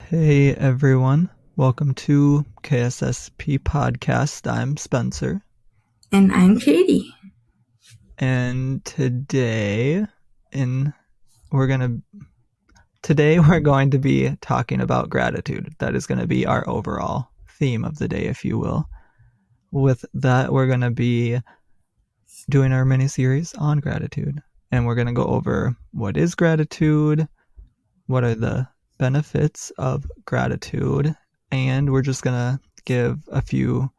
Hey everyone, welcome to KSSP Podcast. I'm Spencer, And I'm Katie. and today we're going to be talking about gratitude. That is going to be our overall theme of the day, if you will. With that, we're going to be doing our mini-series on gratitude, and we're going to go over what is gratitude, what are the benefits of gratitude, and we're just going to give a few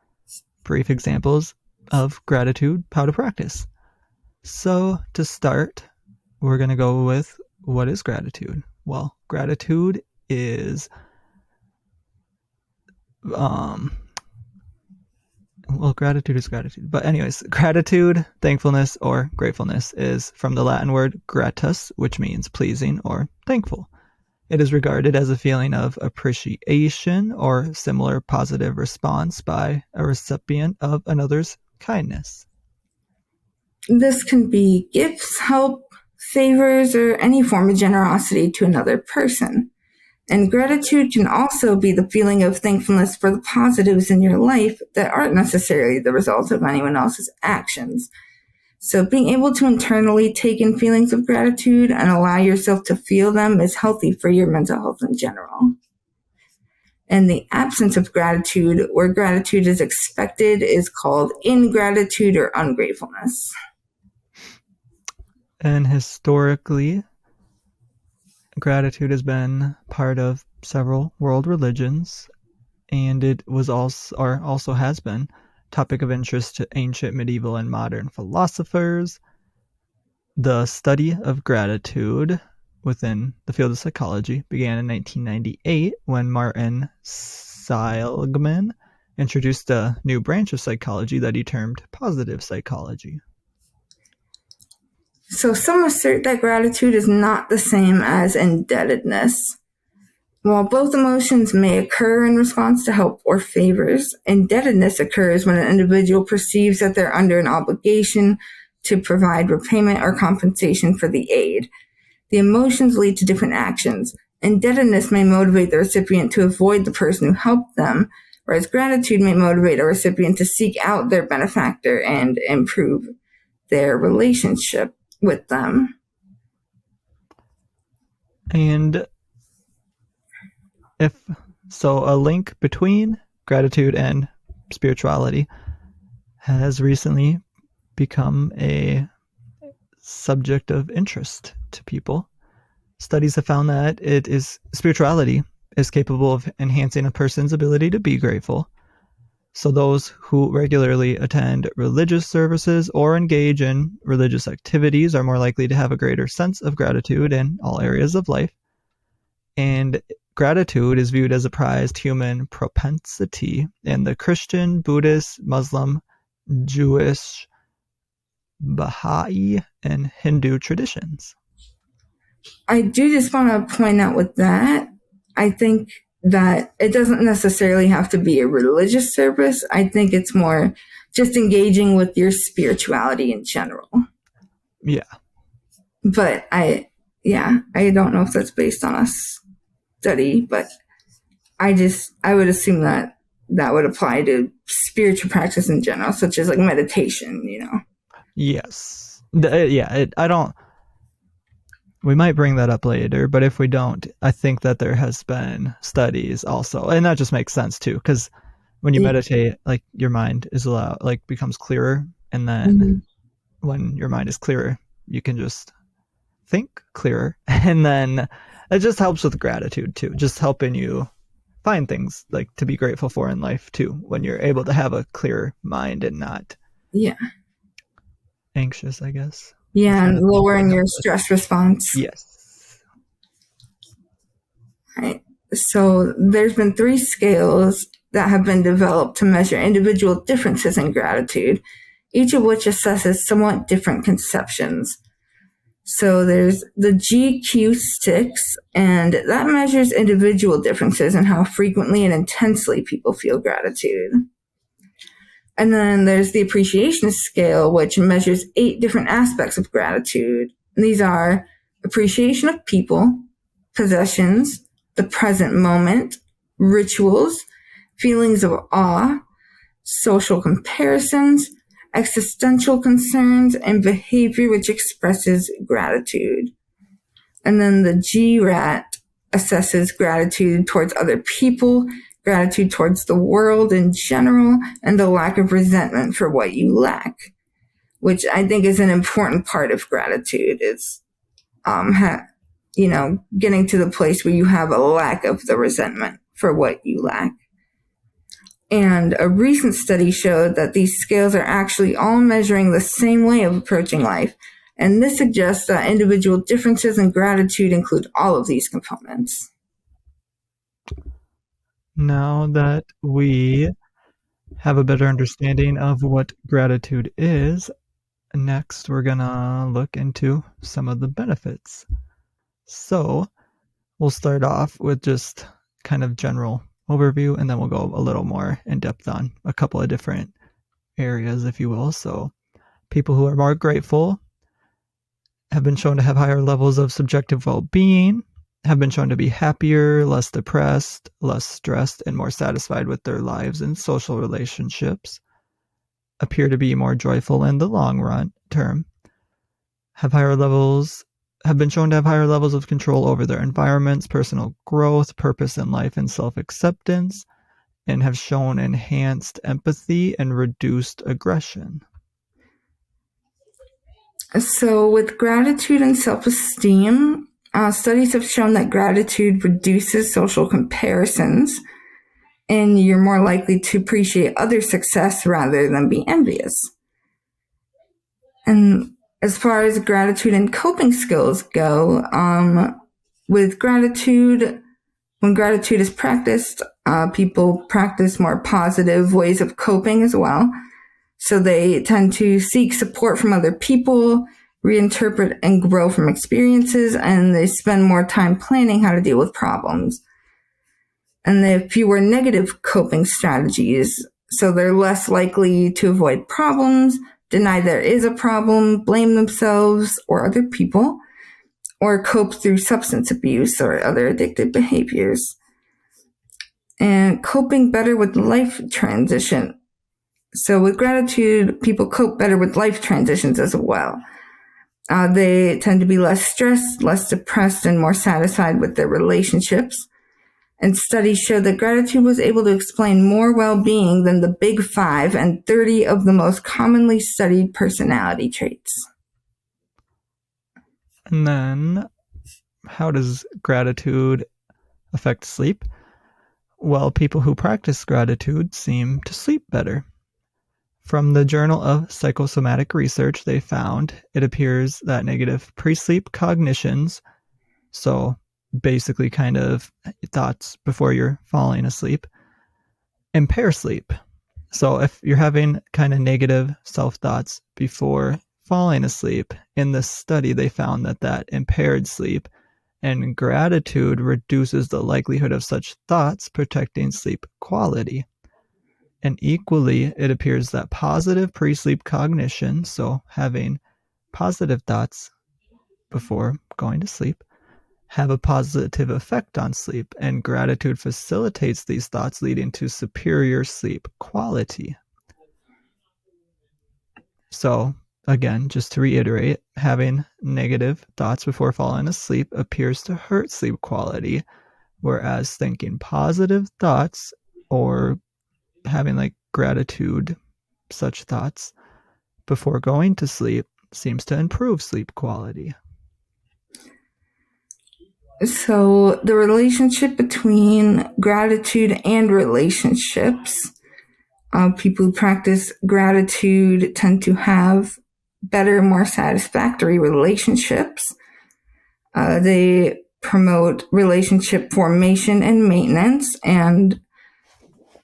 brief examples of gratitude, how to practice. So to start, we're going to go with what is gratitude? Well, gratitude is gratitude is gratitude. But anyways, gratitude, thankfulness, or gratefulness is from the Latin word gratus, which means pleasing or thankful. It is regarded as a feeling of appreciation or similar positive response by a recipient of another's kindness. This can be gifts, help, favors, or any form of generosity to another person. And gratitude can also be the feeling of thankfulness for the positives in your life that aren't necessarily the result of anyone else's actions. So being able to internally take in feelings of gratitude and allow yourself to feel them is healthy for your mental health in general. And the absence of gratitude, where gratitude is expected, is called ingratitude or ungratefulness. And historically, gratitude has been part of several world religions, and it was also has been topic of interest to ancient, medieval, and modern philosophers. The study of gratitude within the field of psychology began in 1998 when Martin Seligman introduced a new branch of psychology that he termed positive psychology. So some assert that gratitude is not the same as indebtedness. While both emotions may occur in response to help or favors, indebtedness occurs when an individual perceives that they're under an obligation to provide repayment or compensation for the aid. The emotions lead to different actions. Indebtedness may motivate the recipient to avoid the person who helped them, whereas gratitude may motivate a recipient to seek out their benefactor and improve their relationship with them. And a link between gratitude and spirituality has recently become a subject of interest to people. Studies have found that spirituality is capable of enhancing a person's ability to be grateful. So those who regularly attend religious services or engage in religious activities are more likely to have a greater sense of gratitude in all areas of life. And gratitude is viewed as a prized human propensity in the Christian, Buddhist, Muslim, Jewish, Baha'i, and Hindu traditions. I do just want to point out with that, I think that it doesn't necessarily have to be a religious service. I think it's more just engaging with your spirituality in general. Yeah. But I don't know if that's based on a study, but I would assume that would apply to spiritual practice in general, such as like meditation, Yes. We might bring that up later, but if we don't, I think that there has been studies also, and that just makes sense too, because when you meditate, like your mind becomes clearer, and then when your mind is clearer, you can just think clearer, and then it just helps with gratitude too, just helping you find things like to be grateful for in life too, when you're able to have a clear mind and not anxious, I guess. Yeah, and lowering your stress response. Yes. Right. So there's been 3 scales that have been developed to measure individual differences in gratitude, each of which assesses somewhat different conceptions. So there's the GQ6, and that measures individual differences in how frequently and intensely people feel gratitude. And then there's the appreciation scale, which measures 8 different aspects of gratitude. And these are appreciation of people, possessions, the present moment, rituals, feelings of awe, social comparisons, existential concerns, and behavior which expresses gratitude. And then the GRAT assesses gratitude towards other people, gratitude towards the world in general, and the lack of resentment for what you lack, which I think is an important part of gratitude. It's, getting to the place where you have a lack of the resentment for what you lack. And a recent study showed that these scales are actually all measuring the same way of approaching life. And this suggests that individual differences in gratitude include all of these components. Now that we have a better understanding of what gratitude is, next we're gonna look into some of the benefits. So we'll start off with just kind of general overview, and then we'll go a little more in depth on a couple of different areas, if you will. So people who are more grateful have been shown to have higher levels of subjective well-being, have been shown to be happier, less depressed, less stressed, and more satisfied with their lives and social relationships, appear to be more joyful in the long run term, have been shown to have higher levels of control over their environments, personal growth, purpose in life, and self-acceptance, and have shown enhanced empathy and reduced aggression. So with gratitude and self-esteem, studies have shown that gratitude reduces social comparisons, and you're more likely to appreciate others' success rather than be envious. And as far as gratitude and coping skills go, with gratitude, when gratitude is practiced, people practice more positive ways of coping as well. So they tend to seek support from other people, reinterpret and grow from experiences, and they spend more time planning how to deal with problems. And they have fewer negative coping strategies, so they're less likely to avoid problems, deny there is a problem, blame themselves or other people, or cope through substance abuse or other addictive behaviors. And coping better with life transition. So with gratitude, people cope better with life transitions as well. They tend to be less stressed, less depressed, and more satisfied with their relationships. And studies show that gratitude was able to explain more well-being than the Big Five and 30 of the most commonly studied personality traits. And then, how does gratitude affect sleep? Well, people who practice gratitude seem to sleep better. From the Journal of Psychosomatic Research, they found it appears that negative pre-sleep cognitions, so basically kind of thoughts before you're falling asleep, impair sleep. So if you're having kind of negative self-thoughts before falling asleep, in this study they found that impaired sleep, and gratitude reduces the likelihood of such thoughts, protecting sleep quality. And equally, it appears that positive pre-sleep cognition, so having positive thoughts before going to sleep, have a positive effect on sleep, and gratitude facilitates these thoughts, leading to superior sleep quality. So, again, just to reiterate, having negative thoughts before falling asleep appears to hurt sleep quality, whereas thinking positive thoughts or having like gratitude, such thoughts before going to sleep seems to improve sleep quality. So the relationship between gratitude and relationships, people who practice gratitude tend to have better, more satisfactory relationships. They promote relationship formation and maintenance, and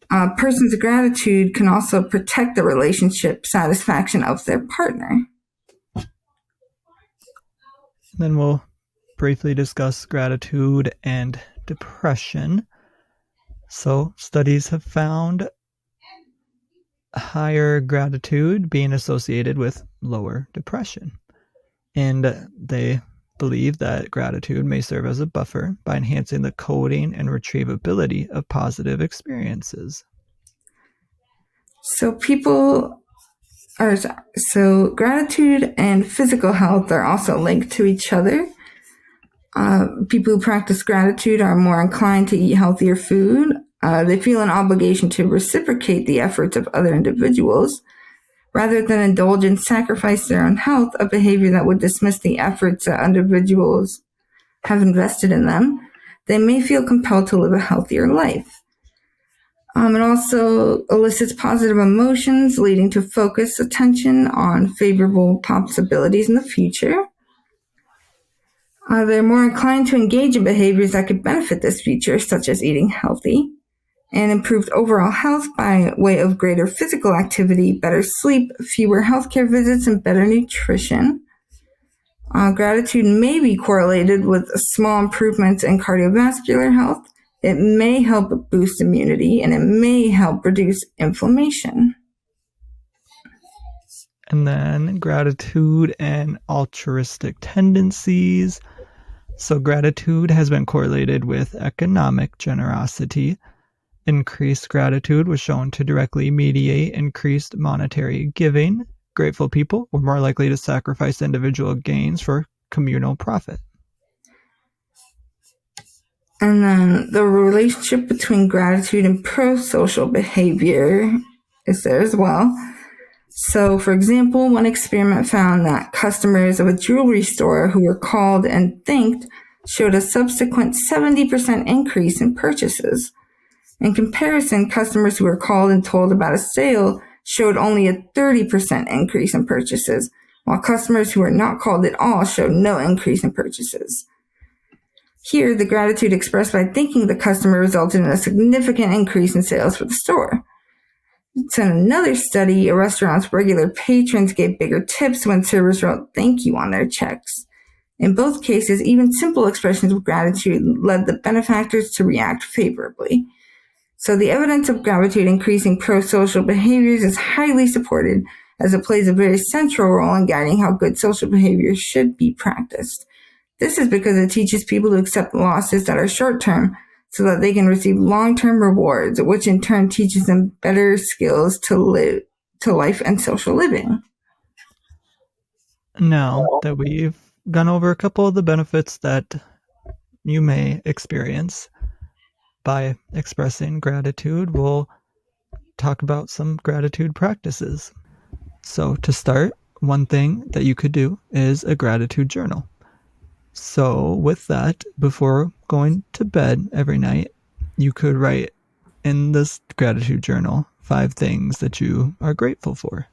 a person's gratitude can also protect the relationship satisfaction of their partner. Then we'll briefly discuss gratitude and depression. So studies have found higher gratitude being associated with lower depression. And they believe that gratitude may serve as a buffer by enhancing the coding and retrievability of positive experiences. So gratitude and physical health are also linked to each other. People who practice gratitude are more inclined to eat healthier food. They feel an obligation to reciprocate the efforts of other individuals rather than indulge and sacrifice their own health, a behavior that would dismiss the efforts that individuals have invested in them. They may feel compelled to live a healthier life. It also elicits positive emotions, leading to focused attention on favorable possibilities in the future. They're more inclined to engage in behaviors that could benefit this future, such as eating healthy, and improved overall health by way of greater physical activity, better sleep, fewer healthcare visits, and better nutrition. Gratitude may be correlated with small improvements in cardiovascular health. It may help boost immunity, and it may help reduce inflammation. And then gratitude and altruistic tendencies. So gratitude has been correlated with economic generosity. Increased gratitude was shown to directly mediate increased monetary giving. Grateful people were more likely to sacrifice individual gains for communal profit. And then the relationship between gratitude and pro-social behavior is there as well. So, for example, one experiment found that customers of a jewelry store who were called and thanked showed a subsequent 70% increase in purchases. In comparison, customers who were called and told about a sale showed only a 30% increase in purchases, while customers who were not called at all showed no increase in purchases. Here, the gratitude expressed by thanking the customer resulted in a significant increase in sales for the store. So in another study, a restaurant's regular patrons gave bigger tips when servers wrote thank you on their checks. In both cases, even simple expressions of gratitude led the benefactors to react favorably. So the evidence of gratitude increasing pro-social behaviors is highly supported, as it plays a very central role in guiding how good social behaviors should be practiced. This is because it teaches people to accept losses that are short-term so that they can receive long-term rewards, which in turn teaches them better skills to life and social living. Now that we've gone over a couple of the benefits that you may experience by expressing gratitude, we'll talk about some gratitude practices. So to start, one thing that you could do is a gratitude journal. So with that, before going to bed every night, you could write in this gratitude journal 5 things that you are grateful for.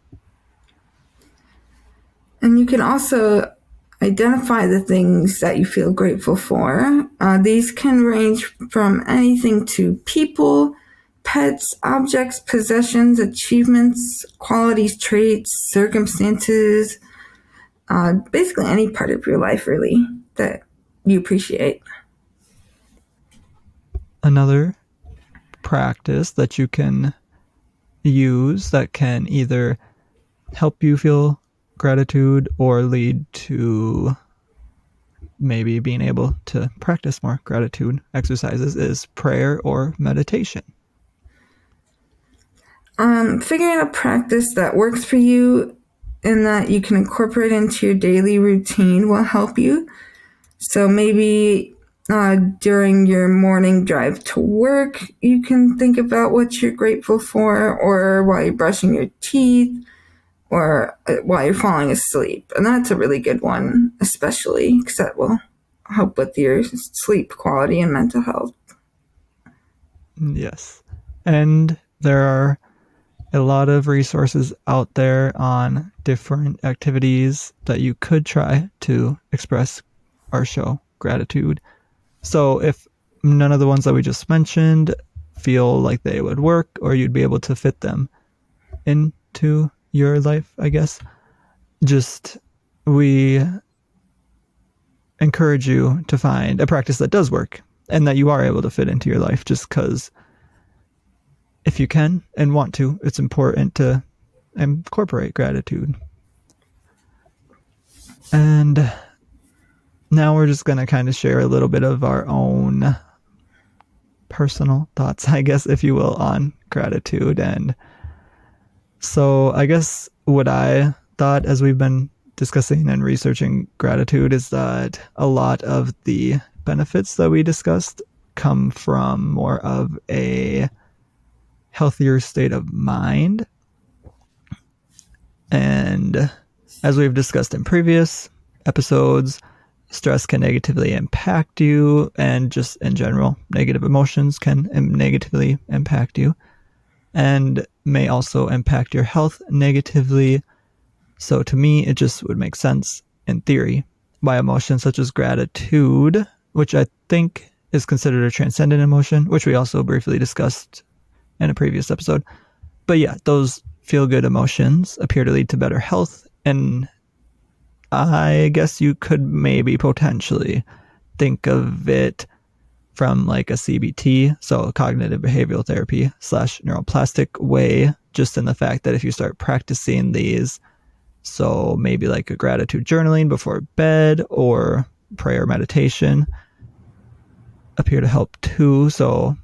And you can also identify the things that you feel grateful for. These can range from anything to people, pets, objects, possessions, achievements, qualities, traits, circumstances, basically any part of your life, really, that you appreciate. Another practice that you can use that can either help you feel gratitude or lead to maybe being able to practice more gratitude exercises is prayer or meditation. Figuring out a practice that works for you and that you can incorporate into your daily routine will help you. So maybe during your morning drive to work, you can think about what you're grateful for, or while you're brushing your teeth, or while you're falling asleep. And that's a really good one, especially because that will help with your sleep quality and mental health. Yes. And there are a lot of resources out there on different activities that you could try to express or show gratitude. So if none of the ones that we just mentioned feel like they would work, or you'd be able to fit them into your life, I guess, we encourage you to find a practice that does work and that you are able to fit into your life, just because if you can and want to, it's important to incorporate gratitude. And now we're just going to kind of share a little bit of our own personal thoughts, I guess, if you will, on gratitude. And so I guess what I thought as we've been discussing and researching gratitude is that a lot of the benefits that we discussed come from more of a healthier state of mind. And as we've discussed in previous episodes, stress can negatively impact you, and just in general, negative emotions can negatively impact you and may also impact your health negatively. So to me, it just would make sense in theory why emotions such as gratitude, which I think is considered a transcendent emotion, which we also briefly discussed in a previous episode. But yeah, those feel-good emotions appear to lead to better health, and I guess you could maybe potentially think of it from like a CBT, so a cognitive behavioral therapy / neuroplastic way, just in the fact that if you start practicing these, so maybe like a gratitude journaling before bed or prayer meditation appear to help too. So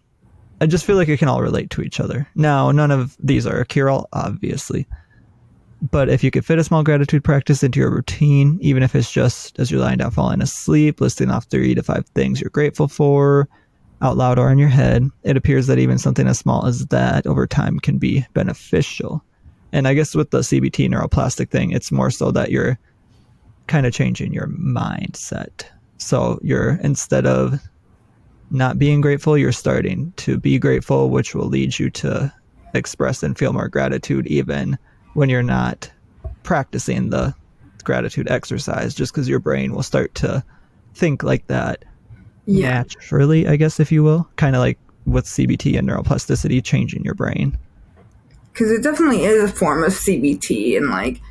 I just feel like it can all relate to each other. Now, none of these are a cure-all, obviously. But if you could fit a small gratitude practice into your routine, even if it's just as you're lying down falling asleep, listing off 3 to 5 things you're grateful for out loud or in your head, it appears that even something as small as that over time can be beneficial. And I guess with the CBT neuroplastic thing, it's more so that you're kind of changing your mindset. So you're, instead of not being grateful, you're starting to be grateful, which will lead you to express and feel more gratitude even when you're not practicing the gratitude exercise, just because your brain will start to think like that naturally, I guess, if you will, kind of like with CBT and neuroplasticity, changing your brain. Because it definitely is a form of CBT, and like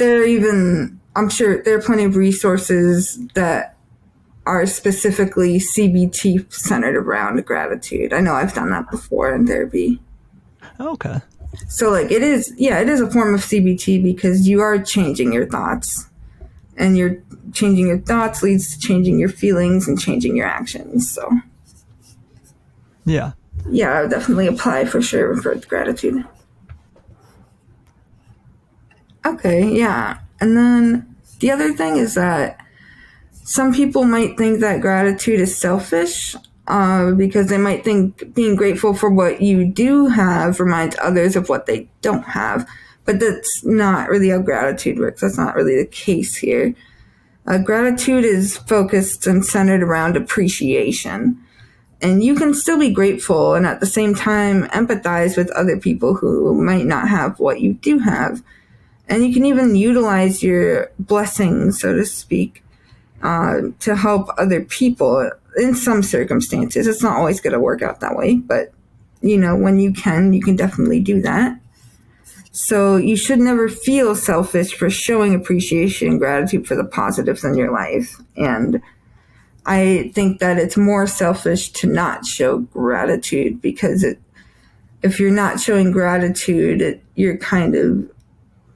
I'm sure there are plenty of resources that are specifically CBT centered around gratitude. I know I've done that before in therapy. Okay. So like it is a form of CBT because you are changing your thoughts, and you're changing your thoughts leads to changing your feelings and changing your actions. So yeah, I would definitely apply for sure for gratitude. Okay, yeah. And then the other thing is that some people might think that gratitude is selfish because they might think being grateful for what you do have reminds others of what they don't have. But that's not really how gratitude works. That's not really the case here. Gratitude is focused and centered around appreciation. And you can still be grateful and at the same time empathize with other people who might not have what you do have. And you can even utilize your blessings, so to speak, to help other people in some circumstances. It's not always going to work out that way, but, when you can definitely do that. So you should never feel selfish for showing appreciation and gratitude for the positives in your life. And I think that it's more selfish to not show gratitude because if you're not showing gratitude, you're kind of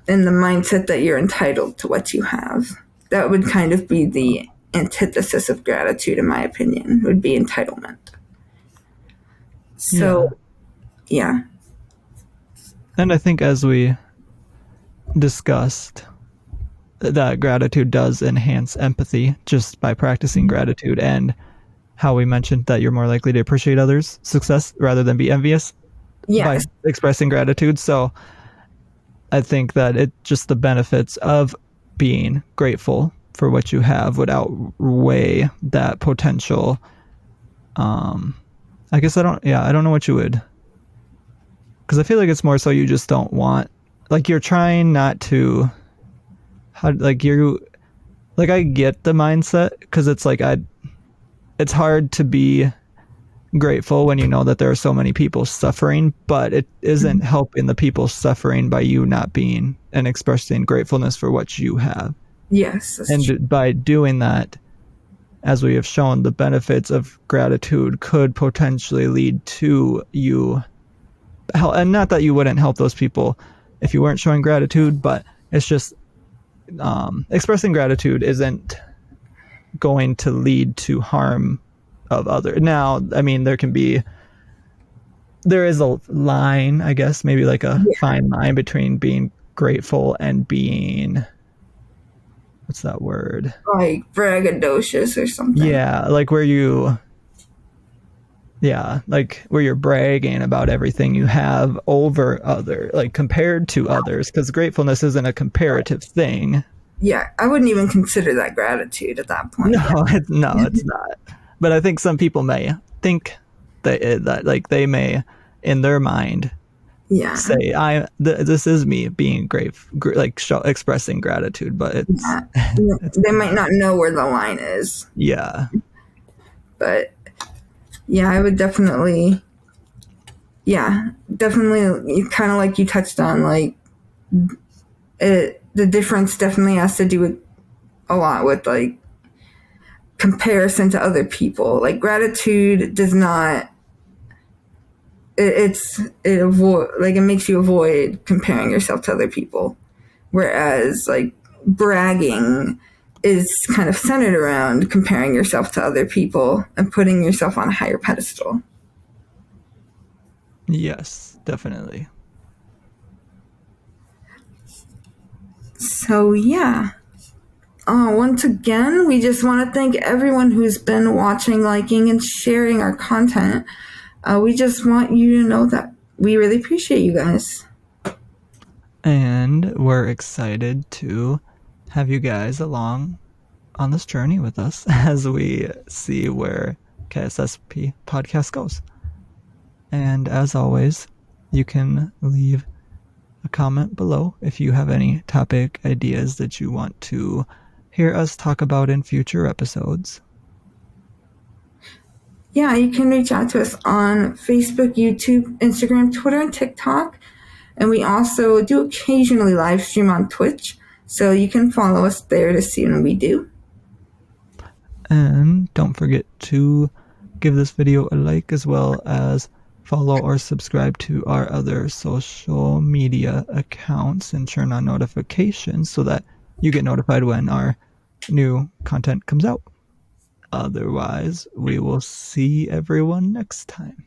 in the mindset that you're entitled to what you have. That would kind of be the antithesis of gratitude, in my opinion, would be entitlement. So, yeah. And I think as we discussed, that gratitude does enhance empathy just by practicing gratitude, and how we mentioned that you're more likely to appreciate others' success rather than be envious by expressing gratitude. So I think that it just the benefits of being grateful for what you have would outweigh that potential. I guess I don't know what you would, because I feel like it's more so you just don't want, like you're trying not to, I get the mindset, because it's like it's hard to be grateful when you know that there are so many people suffering, but it isn't helping the people suffering by you not being and expressing gratefulness for what you have. Yes. And true. By doing that, as we have shown, the benefits of gratitude could potentially lead to you, and not that you wouldn't help those people if you weren't showing gratitude, but it's just expressing gratitude isn't going to lead to harm of other. Now, I mean, there is a line, I guess, maybe like a fine line between being grateful and being, what's that word? Like braggadocious or something. Yeah, like where you're bragging about everything you have over other, like compared to others, because gratefulness isn't a comparative thing. Yeah, I wouldn't even consider that gratitude at that point. It's not. But I think some people may think that like they may, in their mind, say this is me being expressing gratitude, but they might not know where the line is. Yeah. But yeah, I would definitely kind of like you touched on, like the difference definitely has to do with a lot with like comparison to other people. Like gratitude does not, it makes you avoid comparing yourself to other people, whereas like bragging is kind of centered around comparing yourself to other people and putting yourself on a higher pedestal. Yes, definitely. So yeah, once again, we just want to thank everyone who's been watching, liking, and sharing our content. We just want you to know that we really appreciate you guys. And we're excited to have you guys along on this journey with us as we see where KSSP podcast goes. And as always, you can leave a comment below if you have any topic ideas that you want to hear us talk about in future episodes. Yeah, you can reach out to us on Facebook, YouTube, Instagram, Twitter, and TikTok. And we also do occasionally live stream on Twitch, so you can follow us there to see when we do. And don't forget to give this video a like, as well as follow or subscribe to our other social media accounts and turn on notifications so that you get notified when our new content comes out. Otherwise, we will see everyone next time.